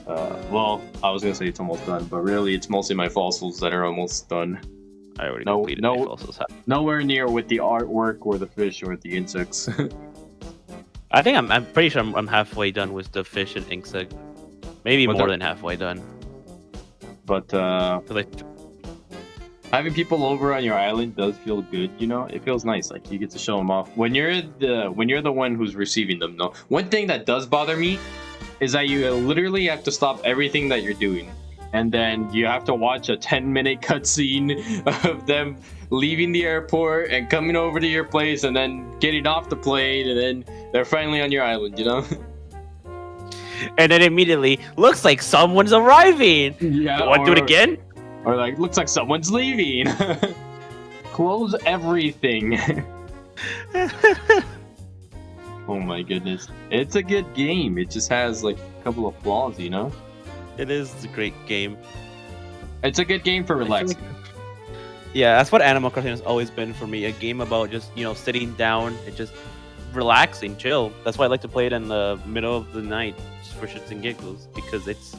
Well, I was gonna say it's almost done, but really, it's mostly my fossils that are almost done. I already No- completed no- my fossils. Nowhere near with the artwork or the fish or the insects. I think I'm pretty sure I'm halfway done with the fish and insect. Maybe But more the- than halfway done. But So, like, having people over on your island does feel good. You know, it feels nice. Like you get to show them off when you're the one who's receiving them. No, one thing that does bother me is that you literally have to stop everything that you're doing, and then you have to watch a 10-minute cutscene of them leaving the airport and coming over to your place, and then getting off the plane, and then they're finally on your island. You know? and then immediately looks like someone's arriving. Yeah. Want to do it again? Or like, looks like someone's leaving. Close everything. Oh my goodness. It's a good game. It just has like a couple of flaws, you know? It is a great game. It's a good game for I feel relaxing. like- Yeah, that's what Animal Crossing has always been for me. A game about just, sitting down and just relaxing, chill. That's why I like to play it in the middle of the night, just for shits and giggles, because it's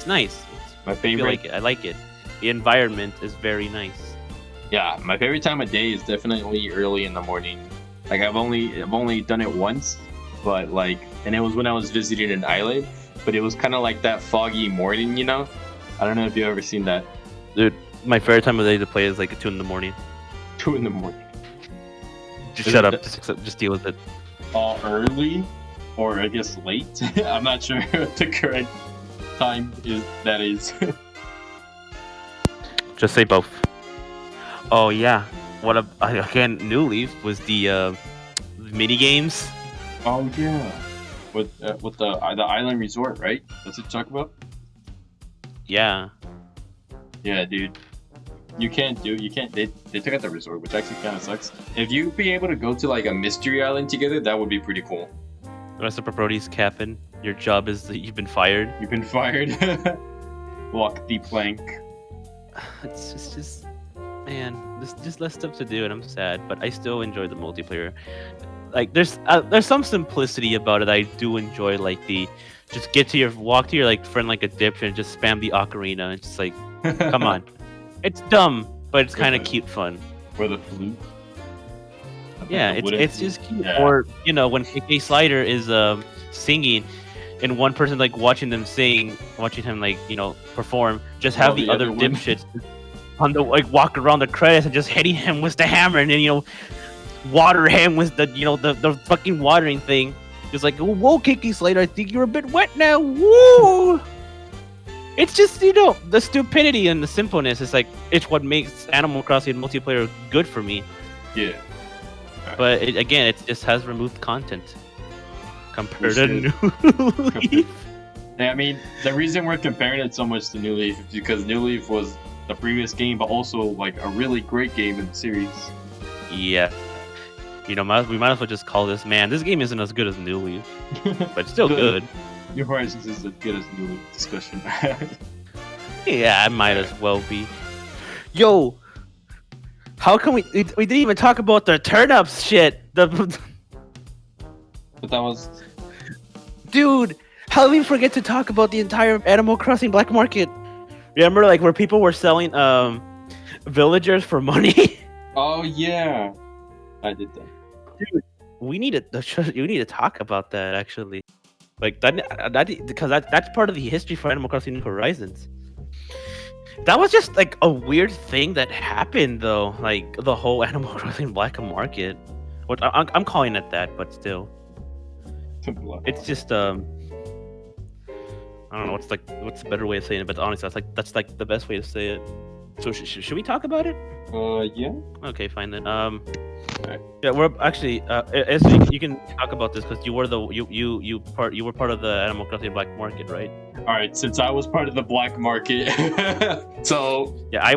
nice. My I feel favorite. like it. I like it. The environment is very nice. Yeah, my favorite time of day is definitely early in the morning. Like I've only done it once, but and it was when I was visiting an island, but it was kind of like that foggy morning, you know? I don't know if you've ever seen that. Dude, my favorite time of day to play is like at 2 in the morning. 2 in the morning. Just Is shut it up. Just deal with it. Early, or I guess late. I'm not sure what the correct time is. Just say both. Oh yeah. Again, New Leaf was the mini games. Oh yeah, with the island resort, right? That's what you talk about. Yeah. Yeah, dude. You can't. They took out the resort, which actually kind of sucks. If you'd be able to go to like a mystery island together, that would be pretty cool. The rest of Brodi's Captain. Your job is that you've been fired. You've been fired. Walk the plank. It's just man, there's just less stuff to do, and I'm sad. But I still enjoy the multiplayer. Like there's some simplicity about it. I do enjoy like the just walk to your like friend like a dipshit and just spam the ocarina. It's just like come on, it's dumb, but it's kind of cute fun. Or the flute. Yeah, The wooden it's flute. just cute. Yeah. Or when KK Slider is singing, and one person like watching him sing, watching him like perform, just have While the the other other one- dipshits on the walk around the credits and just hitting him with the hammer, and then water him with the fucking watering thing. Just like, whoa, KK Slider, I think you're a bit wet now. Woo! It's just the stupidity and the simpleness. It's like it's what makes Animal Crossing multiplayer good for me. Yeah. But it just has removed content compared to Bullshit. New Leaf. Yeah, I mean, the reason we're comparing it so much to New Leaf is because New Leaf was the previous game, but also like a really great game in the series. Yeah. We might as well just call this, man, this game isn't as good as New Leaf, but it's still good. New Horizons is as good as New discussion. Yeah, I might as well be. Yo, how come we didn't even talk about the turnips shit? But that was Dude, how did we forget to talk about the entire Animal Crossing black market? Remember, like where people were selling villagers for money? oh yeah, I did that. We need to you need to talk about that actually. Like that because that's part of the history for Animal Crossing New Horizons. That was just like a weird thing that happened though, like the whole Animal Crossing black market. What I'm calling it that, but still, it's just I don't know what's the better way of saying it, but honestly, that's like the best way to say it. So should we talk about it? Yeah. Okay, fine then. Alright. Yeah, we're actually. You can talk about this because you were you were part of the Animal Crossing black market, right? All right. Since I was part of the black market, so Yeah, I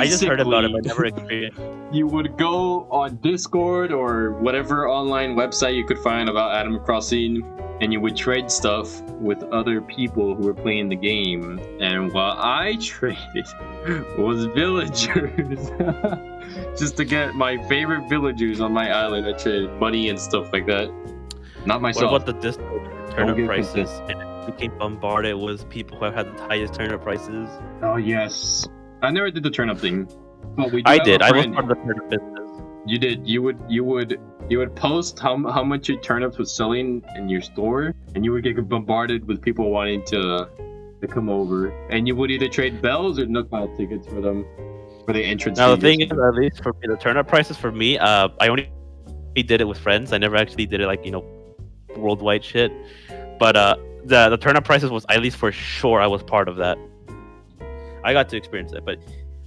just heard about it, but Basically- never experienced. you would go on Discord or whatever online website you could find about Animal Crossing, and you would trade stuff with other people who were playing the game. And what I traded was villagers. Just to get my favorite villagers on my island, I traded money and stuff like that. Not What myself. about the Discord turnip get prices? And it became bombarded with people who have had the highest turnip prices. Oh yes, I never did the turnip thing, but we. I have did. a I was friend- part of the turnip business. You did. You would post how much your turnips was selling in your store, and you would get bombarded with people wanting to come over, and you would either trade bells or Nook Mile tickets for them for the entrance. Now the fee. thing is, at least for me, the turnip prices for me, I only did it with friends. I never actually did it like worldwide shit. But the turnip prices was at least for sure I was part of that. I got to experience it. But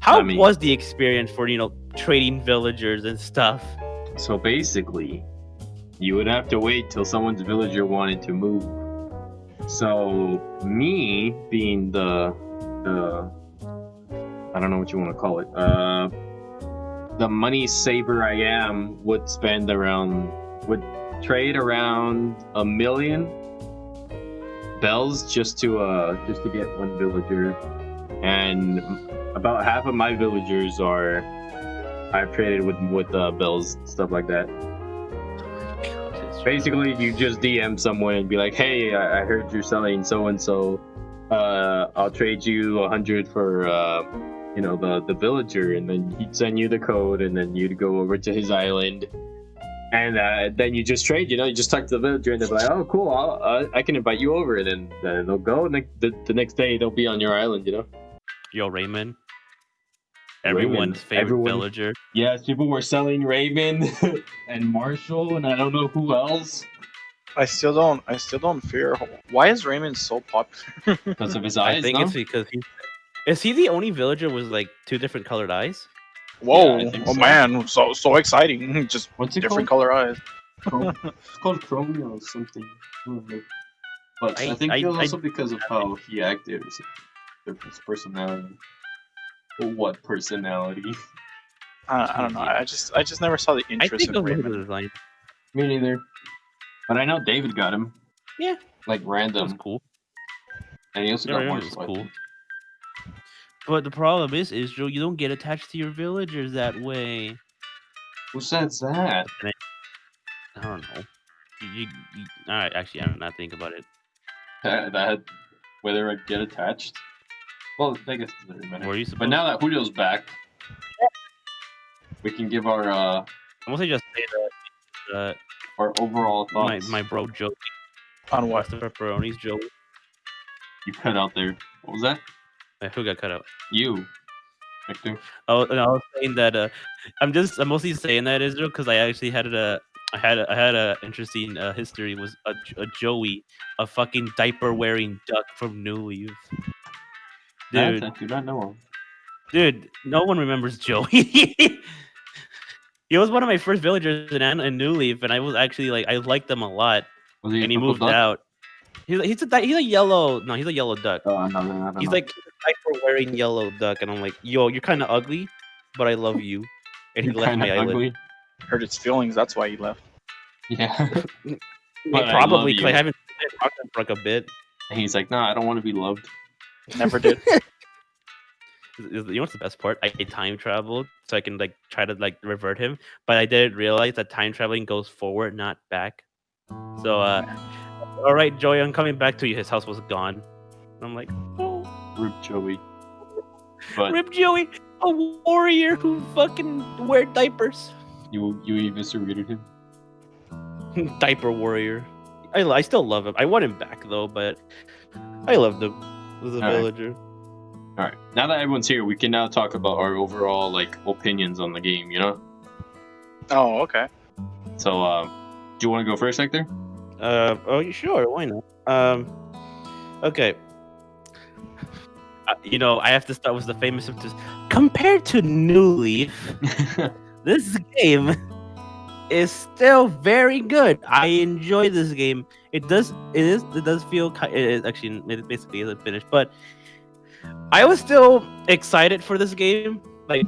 how I mean- was the experience for trading villagers and stuff? So basically, you would have to wait till someone's villager wanted to move. So me being the I don't know what you want to call it. The money saver I am would trade around 1 million bells just to get one villager, and about half of my villagers I've traded with bells, stuff like that. Basically, you just DM someone and be like, "Hey, I heard you're selling so and so. I'll trade you 100 for the villager," and then he'd send you the code, and then you'd go over to his island, and then you just trade. You just talk to the villager, and they're like, "Oh, cool, I can invite you over," and then they'll go, and the next day they'll be on your island. Yo, Raymond. Raymond, Everyone's favorite everyone- villager. Yes, people were selling Raven and Marshall, and I don't know who else I still don't fear. Why is Raymond so popular? because of his I eyes. think no? it's because is he the only villager with like 2 different colored eyes? Whoa! I think Oh so. man, so exciting! Just What's it different called? color eyes. It's called Chromio or something. I don't know. But I think it was also because of how he acted or something. His personality. Well, what personality? I don't know. I just never saw the I interest think in it was the Raymond. design. Me neither. But I know David got him. Yeah. Like That was random. cool. And he also Yeah, got Raymond Marshall. was I cool. think. But the problem is, Israel, you don't get attached to your villagers that way. Who says that? I don't know. All right, actually, I'm not thinking about it. That whether I get attached? Well, I guess it doesn't matter. Were you supposed? But now that Julio's back, we can give our I mostly just say that overall my thoughts. bro Joe, On what's what? the pepperonis, Joe? You cut out there. What was that? Who got cut out? You, Victor. Oh, and I was saying that I'm mostly saying that Israel because I actually had I had a interesting history. Was a Joey, a fucking diaper wearing duck from New Leaf. Dude, I do not know him. dude, no one remembers Joey. He was one of my first villagers in New Leaf, and I was actually like, I liked them a lot. Was he a And he purple moved duck? out. He's a yellow. No, he's a yellow duck. Oh, I don't He's know. like a diaper wearing yellow duck, and I'm like, yo, you're kind of ugly, but I love you. And he You're left kinda my island. ugly. Hurt its feelings. That's why he left. Yeah. But I love Probably because I you. haven't talked to him for like a bit. And he's like, "Nah, I don't want to be loved." Never did. You know what's the best part? I time traveled so I can like try to like revert him, but I didn't realize that time traveling goes forward, not back. So, all right, Joey, I'm coming back to you. His house was gone. And I'm like, oh, Rip Joey. But rip Joey, a warrior who fucking wear diapers. you eviscerated him. Diaper warrior. I still love him. I want him back though, but I loved him as a All right. villager. All right. Now that everyone's here, we can now talk about our overall like opinions on the game. You know. Oh, okay. So, do you want to go first, Hector? Oh, sure, why not? Okay. You know, I have to start with the famous of this. Compared to New Leaf, this game is still very good. I enjoy this game. It does feel it basically isn't finished, but I was still excited for this game. Like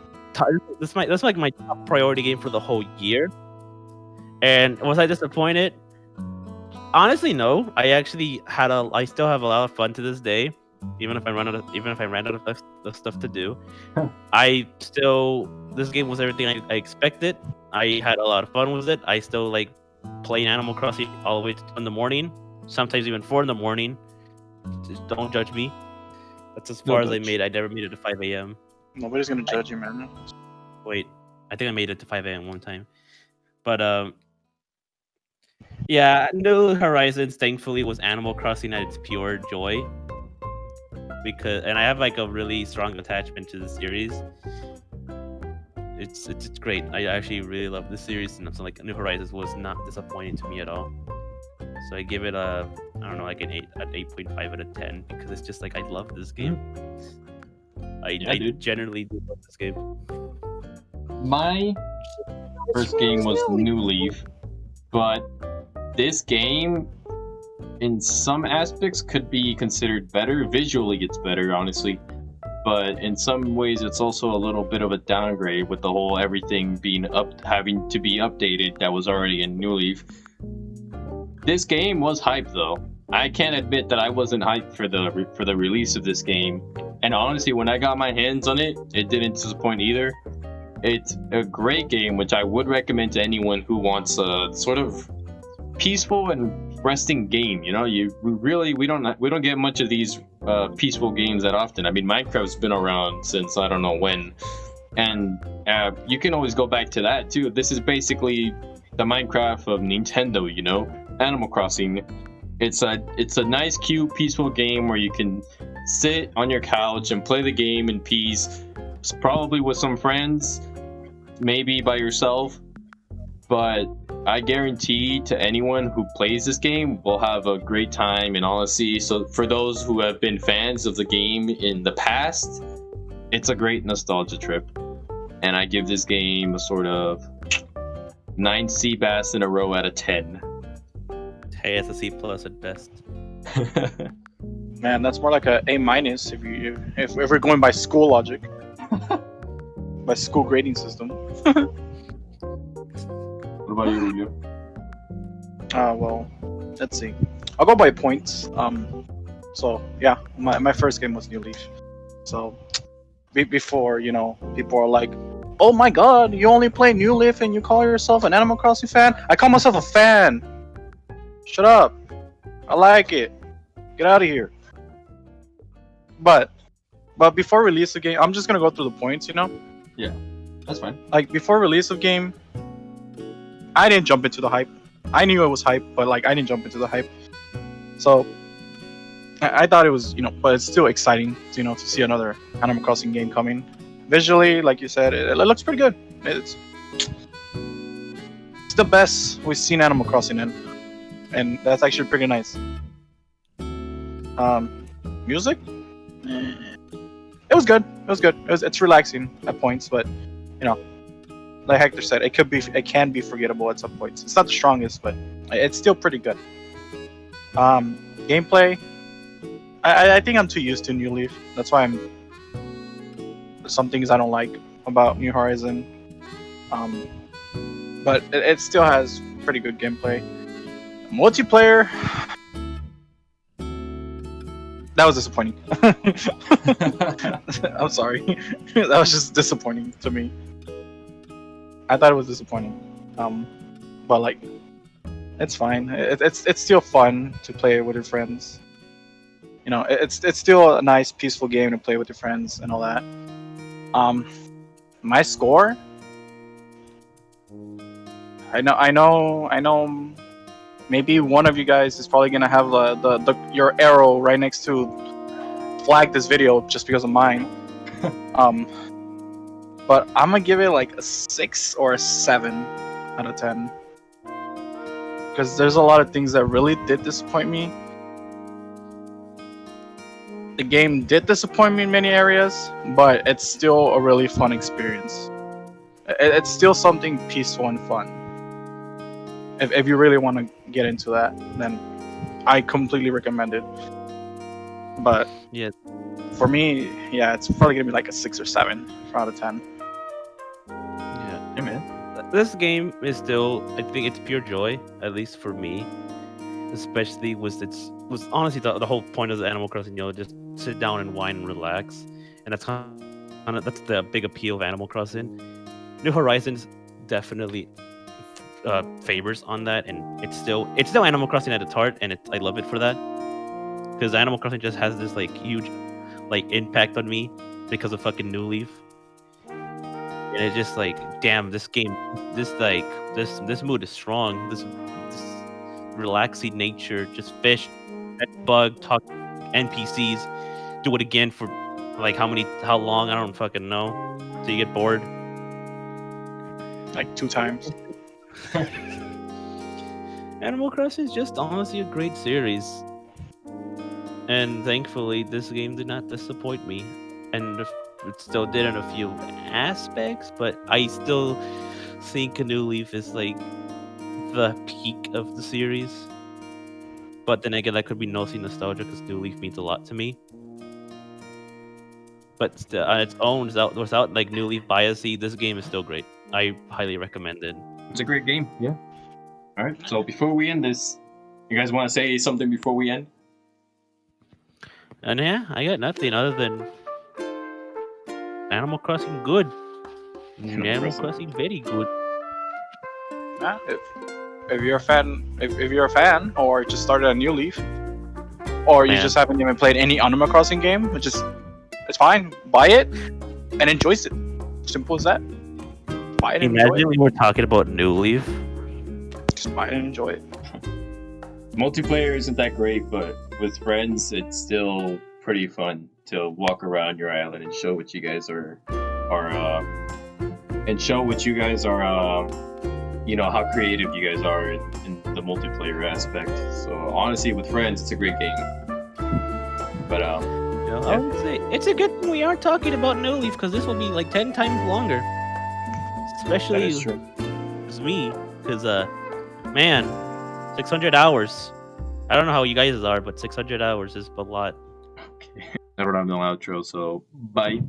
that's like my top priority game for the whole year. And was I disappointed? Honestly, no. I still have a lot of fun to this day, even if I ran out of stuff to do. This game was everything I expected. I had a lot of fun with it. I still like playing Animal Crossing all the way in the morning, sometimes even 4 in the morning. Just don't judge me. That's as far as I made. I never made it to 5 a.m. Nobody's gonna judge you, man. Wait, I think I made it to 5 a.m. one time. But yeah, New Horizons thankfully was Animal Crossing at its pure joy. And I have like a really strong attachment to the series. It's great. I actually really love this series, and something like New Horizons was not disappointing to me at all. So I give it an 8.5 out of 10 because it's just like I love this game. I generally do love this game. My first game was New Leaf, but this game, in some aspects, could be considered better. Visually, it's better, honestly. But in some ways, it's also a little bit of a downgrade with the whole everything having to be updated that was already in New Leaf. This game was hyped, though. I can't admit that I wasn't hyped for the release of this game. And honestly, when I got my hands on it, it didn't disappoint either. It's a great game, which I would recommend to anyone who wants a sort of peaceful and resting game. You know, we don't get much of these peaceful games that often. I mean, Minecraft's been around since I don't know when, and you can always go back to that too. This is basically the Minecraft of Nintendo. You know, Animal Crossing. It's a nice, cute, peaceful game where you can sit on your couch and play the game in peace, probably with some friends, maybe by yourself. But I guarantee to anyone who plays this game will have a great time in honesty. So for those who have been fans of the game in the past, it's a great nostalgia trip. And I give this game a sort of 9 sea bass in a row out of 10. Hey, it's a C+ at best. Man, that's more like a A- if we're going by school logic, by school grading system. What about you, Rubio? Well, let's see. I'll go by points. So yeah, my first game was New Leaf. So before, you know, people are like, "Oh my God, you only play New Leaf and you call yourself an Animal Crossing fan?" I call myself a fan. Shut up. I like it. Get out of here. But before release of game, I'm just gonna go through the points, you know? Yeah, that's fine. Like before release of game, I didn't jump into the hype. I knew it was hype, but like I didn't jump into the hype. So I thought it was, you know, but it's still exciting, you know, to see another Animal Crossing game coming. Visually, like you said, it looks pretty good. It's the best we've seen Animal Crossing in, and that's actually pretty nice. Music, it was good. It's relaxing at points, but you know, like Hector said, it can be forgettable at some points. It's not the strongest, but it's still pretty good. Gameplay, I think I'm too used to New Leaf. That's why some things I don't like about New Horizon. But it still has pretty good gameplay. Multiplayer, that was disappointing. I'm sorry. That was just disappointing to me. I thought it was disappointing. But like, it's fine. It's still fun to play with your friends. You know, it's still a nice, peaceful game to play with your friends and all that. My score. I know. Maybe one of you guys is probably gonna have your arrow right next to flag this video just because of mine. But I'm gonna give it like a 6 or a 7 out of 10 because there's a lot of things that really did disappoint me. The game did disappoint me in many areas, but it's still a really fun experience. It's still something peaceful and fun. If you really want to get into that, then I completely recommend it. But Yeah. for me, yeah, it's probably gonna be like a 6 or 7 out of 10. Yeah. Hey, man. This game is still, I think it's pure joy, at least for me. Especially was honestly the whole point of the Animal Crossing, just sit down and whine and relax, and that's that's the big appeal of Animal Crossing. New Horizons definitely favors on that, and it's still Animal Crossing at its heart, and I love it for that, because Animal Crossing just has this like huge like impact on me because of fucking New Leaf. And it's just like, damn, this game, this mood is strong. This relaxing nature, just fish, pet bug, talk NPCs, do it again for like how long, I don't fucking know. So you get bored. Like 2 times. Animal Crossing is just honestly a great series. And thankfully this game did not disappoint me. And it still did in a few aspects, but I still think New Leaf is like the peak of the series. But then again, that could be nosy nostalgia because New Leaf means a lot to me. But still, on its own, without like New Leaf biasy, this game is still great. I highly recommend it. It's a great game. Yeah. All right. So before we end this, you guys want to say something before we end? And yeah, I got nothing other than Animal Crossing good. Animal Crossing very good. Yeah, if you're a fan, or just started a New Leaf, or you Man. just haven't even played any Animal Crossing game, it's fine. Buy it and enjoy it. Simple as that. Buy it and enjoy Imagine we were talking about New Leaf. it. Just buy it and enjoy it. Multiplayer isn't that great, but with friends, it's still pretty fun to walk around your island and show what you guys are how creative you guys are in the multiplayer aspect. So honestly, with friends, it's a great game. But I would say it's a good thing we aren't talking about New Leaf because this will be like 10 times longer. that Especially is true. as me, because man, 600 hours. I don't know how you guys are, but 600 hours is a lot. Okay. I don't have no outro, so bye.